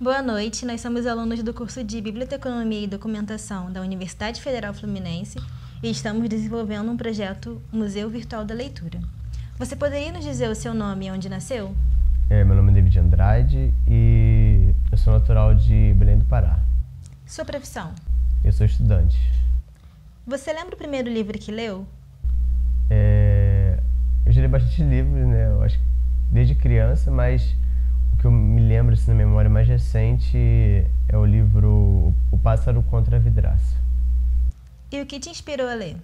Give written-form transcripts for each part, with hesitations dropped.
Boa noite, nós somos alunos do curso de Biblioteconomia e Documentação da Universidade Federal Fluminense e estamos desenvolvendo um projeto Museu Virtual da Leitura. Você poderia nos dizer o seu nome e onde nasceu? Meu nome é David Andrade e eu sou natural de Belém do Pará. Sua profissão? Eu sou estudante. Você lembra o primeiro livro que leu? Eu já li bastante livros, né? Eu acho que desde criança, mas o que eu me lembro assim, na memória mais recente é o livro O Pássaro contra a Vidraça. E o que te inspirou a ler?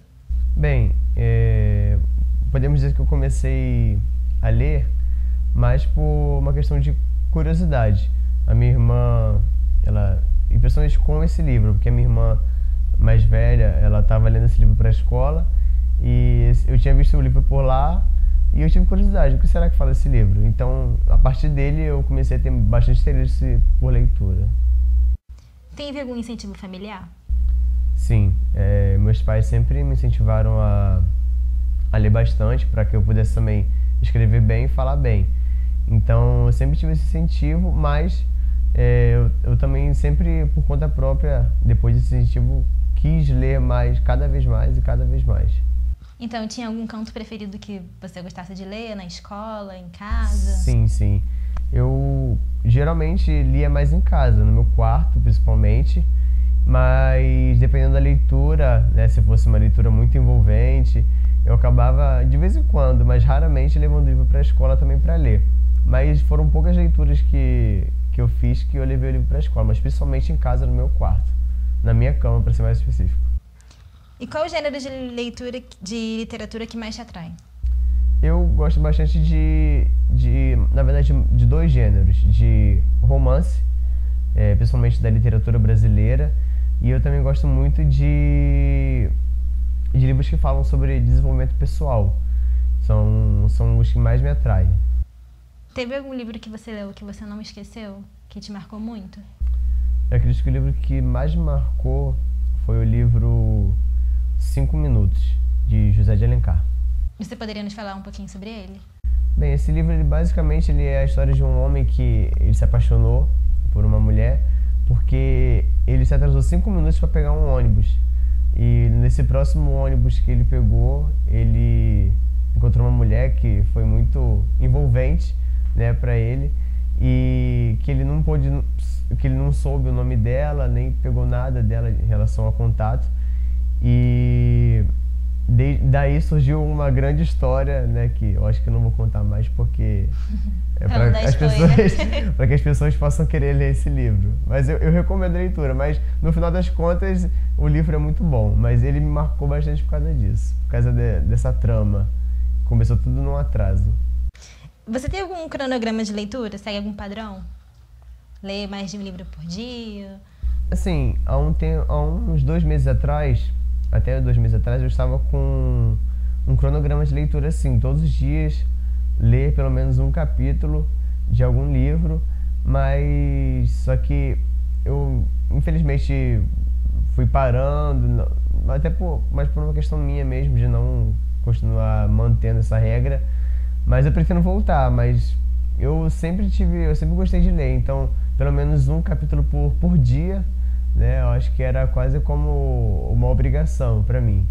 Bem, podemos dizer que eu comecei a ler mais por uma questão de curiosidade. A minha irmã, e principalmente com esse livro, porque a minha irmã mais velha, ela estava lendo esse livro para a escola e eu tinha visto o livro por lá e eu tive curiosidade, o que será que fala esse livro? Então, a partir dele, eu comecei a ter bastante interesse por leitura. Teve algum incentivo familiar? Sim, meus pais sempre me incentivaram a ler bastante para que eu pudesse também escrever bem e falar bem. Então, eu sempre tive esse incentivo, mas eu também sempre, por conta própria, depois desse incentivo, quis ler mais, cada vez mais e cada vez mais. Então, tinha algum canto preferido que você gostasse de ler, na escola, em casa? Sim. Eu geralmente lia mais em casa, no meu quarto principalmente, mas dependendo da leitura, né, se fosse uma leitura muito envolvente, eu acabava de vez em quando, mas raramente levando o livro para a escola também para ler. Mas foram poucas leituras que eu fiz que eu levei o livro para a escola, mas principalmente em casa, no meu quarto, na minha cama, para ser mais específico. E qual o gênero de leitura, de literatura que mais te atrai? Eu gosto bastante na verdade, de dois gêneros, de romance, principalmente da literatura brasileira, e eu também gosto muito de livros que falam sobre desenvolvimento pessoal. São os que mais me atraem. Teve algum livro que você leu que você não esqueceu, que te marcou muito? Eu acredito que o livro que mais me marcou foi o livro 5 Minutos, de José de Alencar. Você poderia nos falar um pouquinho sobre ele? Bem, esse livro, basicamente, é a história de um homem que ele se apaixonou por uma mulher porque ele se atrasou 5 minutos para pegar um ônibus. E nesse próximo ônibus que ele pegou, ele encontrou uma mulher que foi muito envolvente, né, para ele, e que ele não soube o nome dela, nem pegou nada dela em relação ao contato. E daí surgiu uma grande história, né, que eu acho que eu não vou contar mais porque para que as pessoas possam querer ler esse livro. Mas eu recomendo a leitura, mas no final das contas o livro é muito bom, mas ele me marcou bastante por causa disso, por causa dessa trama. Começou tudo num atraso. Você tem algum cronograma de leitura? Segue algum padrão? Lê mais de um livro por dia? Assim, há uns 2 meses atrás, até 2 meses atrás, eu estava com um cronograma de leitura assim, todos os dias ler pelo menos um capítulo de algum livro, mas só que eu infelizmente fui parando, mas por uma questão minha mesmo, de não continuar mantendo essa regra, mas eu pretendo voltar, mas eu sempre gostei de ler, então pelo menos um capítulo por dia, né, eu acho que era quase como uma obrigação para mim.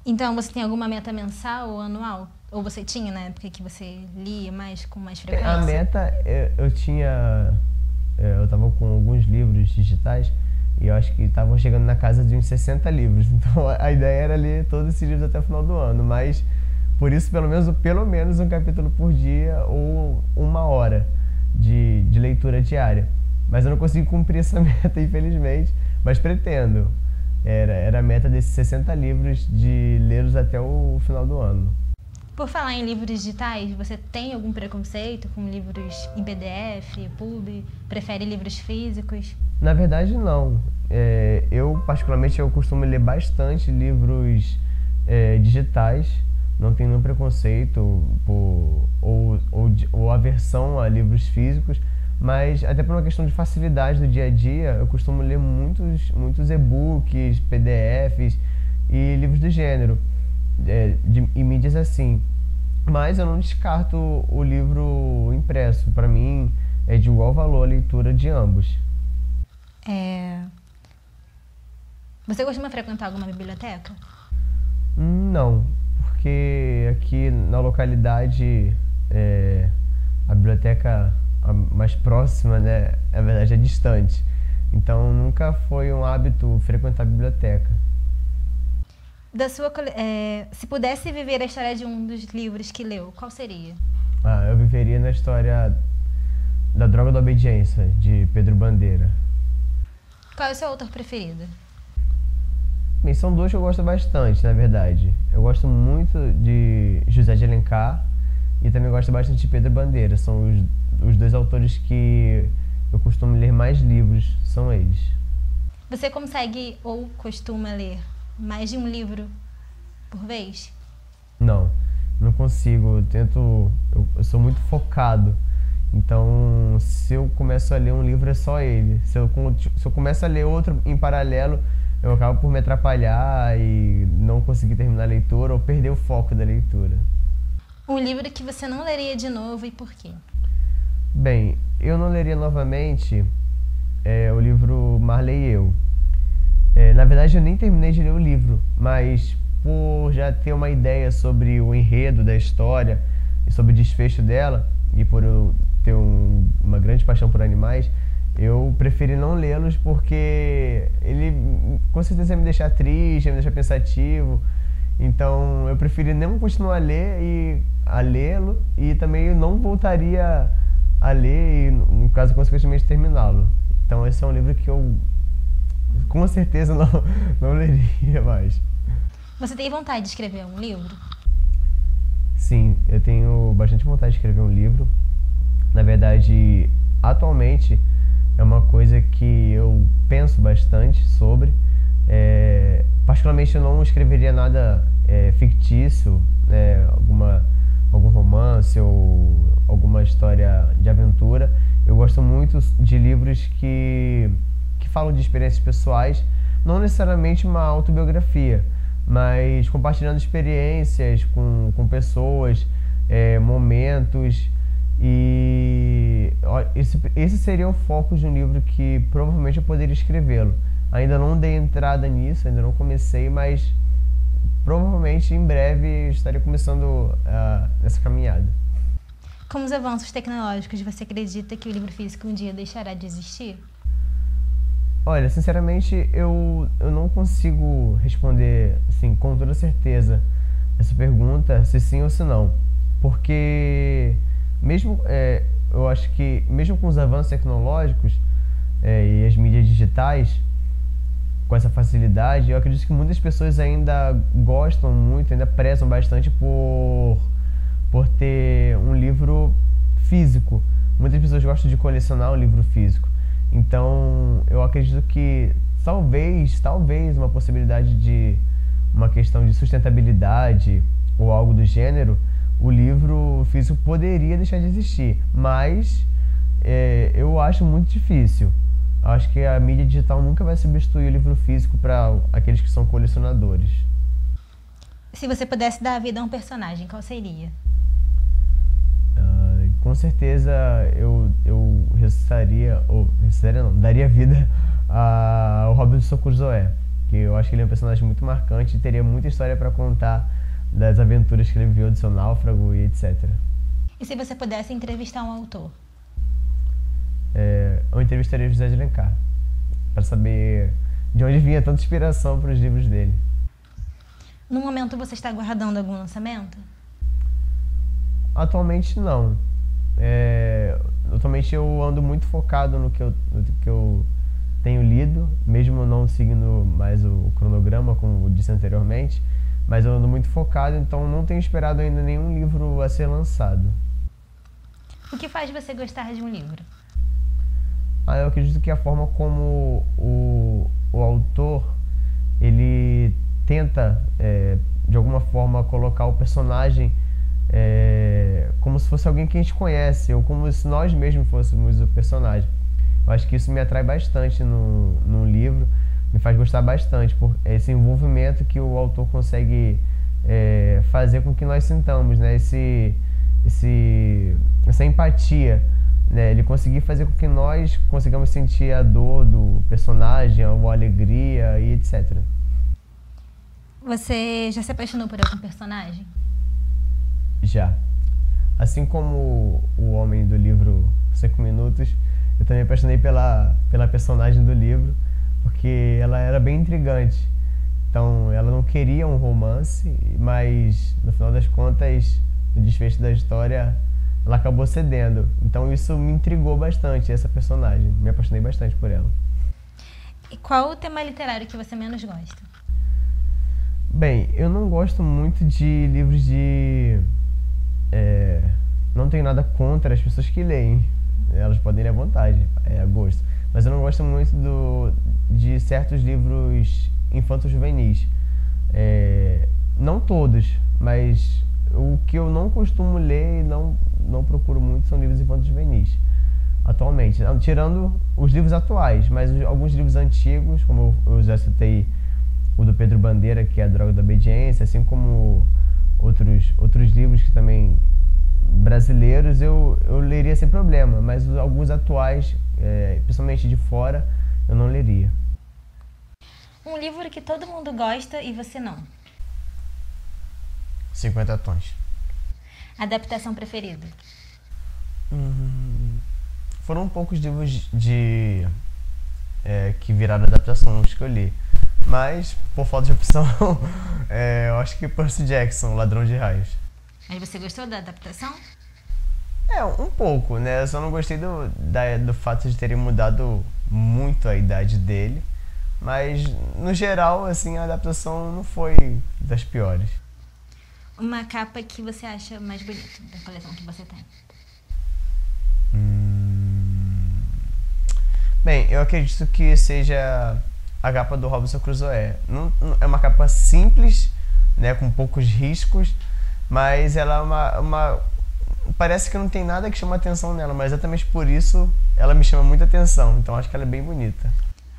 Então você tem alguma meta mensal ou anual? Ou você tinha na época que você lia com mais frequência? A meta, eu tava com alguns livros digitais e eu acho que estavam chegando na casa de uns 60 livros, então a ideia era ler todos esses livros até o final do ano, mas por isso pelo menos um capítulo por dia ou 1 hora de leitura diária. Mas eu não consegui cumprir essa meta, infelizmente, mas pretendo. Era a meta desses 60 livros de lê-los até o final do ano. Por falar em livros digitais, você tem algum preconceito com livros em PDF, EPUB? Prefere livros físicos? Na verdade, não. Eu costumo ler bastante livros digitais. Não tenho nenhum preconceito ou aversão a livros físicos, mas até por uma questão de facilidade do dia a dia, eu costumo ler muitos e-books, PDFs e livros do gênero, e mídias assim. Mas eu não descarto o livro impresso. Para mim, é de igual valor a leitura de ambos. Você costuma frequentar alguma biblioteca? Não, porque aqui na localidade a biblioteca mais próxima, né, na verdade é distante. Então nunca foi um hábito frequentar a biblioteca. Se pudesse viver a história de um dos livros que leu, qual seria? Eu viveria na história da Droga da Obediência, de Pedro Bandeira. Qual é o seu autor preferido? Bem, são dois que eu gosto bastante, na verdade. Eu gosto muito de José de Alencar e também gosto bastante de Pedro Bandeira. São os dois autores que eu costumo ler mais livros, são eles. Você consegue ou costuma ler mais de um livro por vez? Não consigo. Eu sou muito focado. Então, se eu começo a ler um livro, é só ele. Se eu começo a ler outro em paralelo, eu acabo por me atrapalhar e não conseguir terminar a leitura ou perder o foco da leitura. Um livro que você não leria de novo e por quê? Bem, eu não leria novamente o livro Marley e Eu. Na verdade, eu nem terminei de ler o livro, mas por já ter uma ideia sobre o enredo da história e sobre o desfecho dela, e por eu ter uma grande paixão por animais, eu preferi não lê-los porque ele com certeza ia me deixar triste, ia me deixar pensativo. Então eu preferi não continuar a lê-lo e também eu não voltaria a ler e, no caso, consequentemente terminá-lo. Então esse é um livro que eu com certeza não leria mais. Você tem vontade de escrever um livro? Sim, eu tenho bastante vontade de escrever um livro. Na verdade, atualmente é uma coisa que eu penso bastante sobre. Particularmente eu não escreveria nada fictício, algum romance ou alguma história de aventura. Eu gosto muito de livros que falam de experiências pessoais, não necessariamente uma autobiografia, mas compartilhando experiências com pessoas, momentos. E esse seria o foco de um livro que provavelmente eu poderia escrevê-lo. Ainda não dei entrada nisso, ainda não comecei, mas provavelmente em breve estarei começando essa caminhada. Com os avanços tecnológicos, você acredita que o livro físico um dia deixará de existir? Olha, sinceramente, eu não consigo responder assim, com toda certeza essa pergunta, se sim ou se não. Porque eu acho que mesmo com os avanços tecnológicos e as mídias digitais, com essa facilidade, eu acredito que muitas pessoas ainda gostam muito, ainda prezam bastante por ter um livro físico. Muitas pessoas gostam de colecionar um livro físico. Então, eu acredito que talvez uma possibilidade de uma questão de sustentabilidade ou algo do gênero, o livro físico poderia deixar de existir, mas eu acho muito difícil. Acho que a mídia digital nunca vai substituir o livro físico para aqueles que são colecionadores. Se você pudesse dar a vida a um personagem, qual seria? Com certeza eu daria vida ao Robinson Crusoe, que eu acho que ele é um personagem muito marcante e teria muita história para contar das aventuras que ele viveu do seu náufrago e etc. E se você pudesse entrevistar um autor? Eu entrevistaria José de Alencar, para saber de onde vinha tanta inspiração para os livros dele. No momento você está aguardando algum lançamento? Atualmente não. Atualmente eu ando muito focado no que eu tenho lido, mesmo não seguindo mais o cronograma, como eu disse anteriormente, mas eu ando muito focado, então não tenho esperado ainda nenhum livro a ser lançado. O que faz você gostar de um livro? Eu acredito que a forma como o autor ele tenta, de alguma forma, colocar o personagem como se fosse alguém que a gente conhece, ou como se nós mesmos fôssemos o personagem. Eu acho que isso me atrai bastante no livro, me faz gostar bastante, por esse envolvimento que o autor consegue fazer com que nós sintamos, né? Essa empatia né, ele conseguir fazer com que nós consigamos sentir a dor do personagem, a alegria e etc. Você já se apaixonou por algum personagem? Já. Assim como o homem do livro 5 Minutos, eu também me apaixonei pela personagem do livro, porque ela era bem intrigante. Então, ela não queria um romance, mas no final das contas, no desfecho da história, ela acabou cedendo. Então, isso me intrigou bastante, essa personagem. Me apaixonei bastante por ela. E qual o tema literário que você menos gosta? Bem, eu não gosto muito de livros de... não tenho nada contra as pessoas que leem. Elas podem ler à vontade, a gosto. Mas eu não gosto muito de certos livros infanto-juvenis. Não todos, mas o que eu não costumo ler e não procuro muito são livros infanto-juvenis. Atualmente, tirando os livros atuais, mas alguns livros antigos, como eu já citei o do Pedro Bandeira, que é A Droga da Obediência, assim como outros livros que também brasileiros eu leria sem problema, mas alguns atuais, principalmente de fora, eu não leria. Um livro que todo mundo gosta e você não? 50 Tons. Adaptação preferida? Foram poucos livros que viraram adaptações que eu li, mas por falta de opção, eu acho que Percy Jackson, Ladrão de Raios. Mas você gostou da adaptação? Um pouco, né? Eu só não gostei do fato de terem mudado muito a idade dele, mas no geral, assim, a adaptação não foi das piores. Uma capa que você acha mais bonita da coleção que você tem? Bem, eu acredito que seja a capa do Robinson Crusoe. Não, é uma capa simples, né, com poucos riscos, mas ela é parece que não tem nada que chama atenção nela, mas exatamente por isso ela me chama muita atenção. Então acho que ela é bem bonita.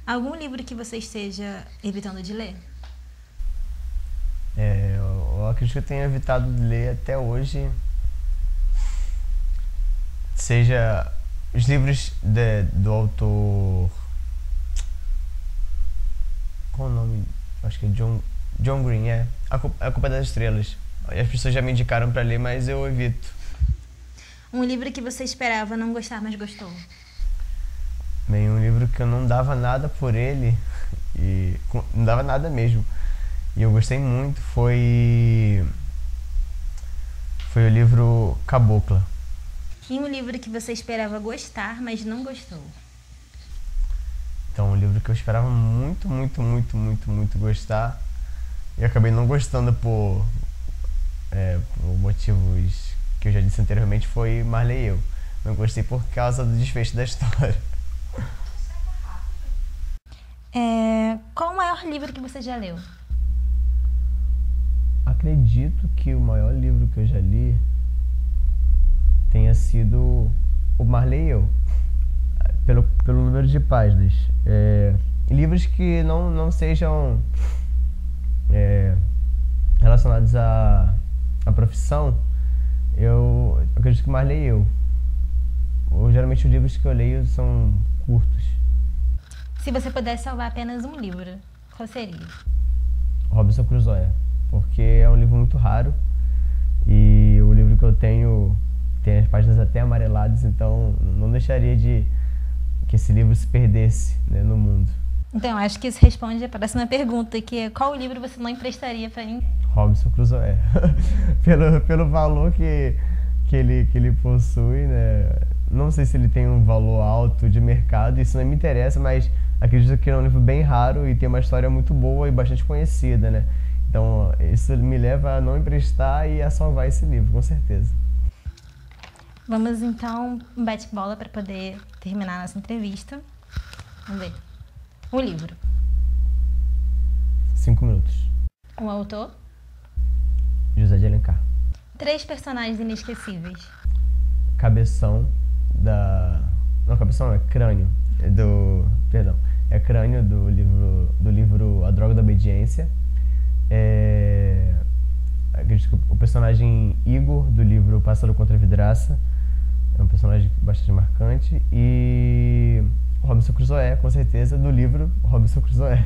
Algum livro que você esteja evitando de ler? Eu acredito que eu tenha evitado de ler até hoje. Seja os livros do autor... Qual o nome? Acho que é John Green, A Culpa das Estrelas. As pessoas já me indicaram para ler, mas eu evito. Um livro que você esperava não gostar, mas gostou? Bem, um livro que eu não dava nada por ele, e não dava nada mesmo, e eu gostei muito, foi o livro Cabocla. E um livro que você esperava gostar, mas não gostou? Então, um livro que eu esperava muito, muito, muito, muito, muito gostar, e acabei não gostando por motivos que eu já disse anteriormente, foi Marley e Eu. Não gostei por causa do desfecho da história. Qual o maior livro que você já leu? Acredito que o maior livro que eu já li tenha sido o Marley e Eu, pelo número de páginas. Livros que não sejam relacionados à profissão, eu acredito que Marley e Eu. Geralmente os livros que eu leio são curtos. Se você pudesse salvar apenas um livro, qual seria? Robinson Crusoe, porque é um livro muito raro e o livro que eu tenho tem as páginas até amareladas, então não deixaria que esse livro se perdesse, né, no mundo. Então, acho que isso responde a próxima pergunta, que é qual livro você não emprestaria para ninguém? Robinson Crusoe. pelo valor que ele possui, né? Não sei se ele tem um valor alto de mercado, isso não me interessa, mas acredito que é um livro bem raro e tem uma história muito boa e bastante conhecida, né? Então, isso me leva a não emprestar e a salvar esse livro, com certeza. Vamos, então, um bate-bola para poder terminar nossa entrevista. Vamos ver. O livro. 5 minutos. O autor. José de Alencar. 3 personagens inesquecíveis. Cabeção da... Não, Cabeção é Crânio. Perdão. É Crânio do livro A Droga da Obediência. Acredito que o personagem Igor, do livro Pássaro contra a Vidraça. É um personagem bastante marcante. E Robinson Crusoe, com certeza, do livro Robinson Crusoe.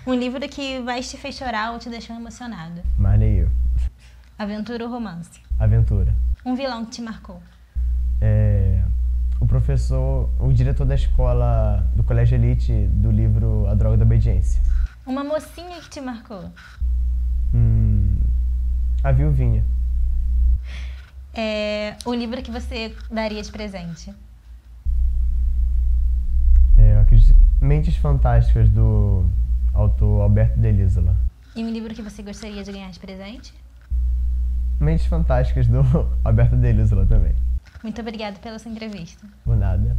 Um livro que vai te fez chorar ou te deixou emocionado? Marley e eu. Aventura ou romance? Aventura. Um vilão que te marcou? O professor, o diretor da escola do Colégio Elite do livro A Droga da Obediência. Uma mocinha que te marcou? A Viuvinha. O livro que você daria de presente? Eu acredito que Mentes Fantásticas, do autor Alberto Delissola. E um livro que você gostaria de ganhar de presente? Mentes Fantásticas, do Alberto Delissola também. Muito obrigada pela sua entrevista. Por nada.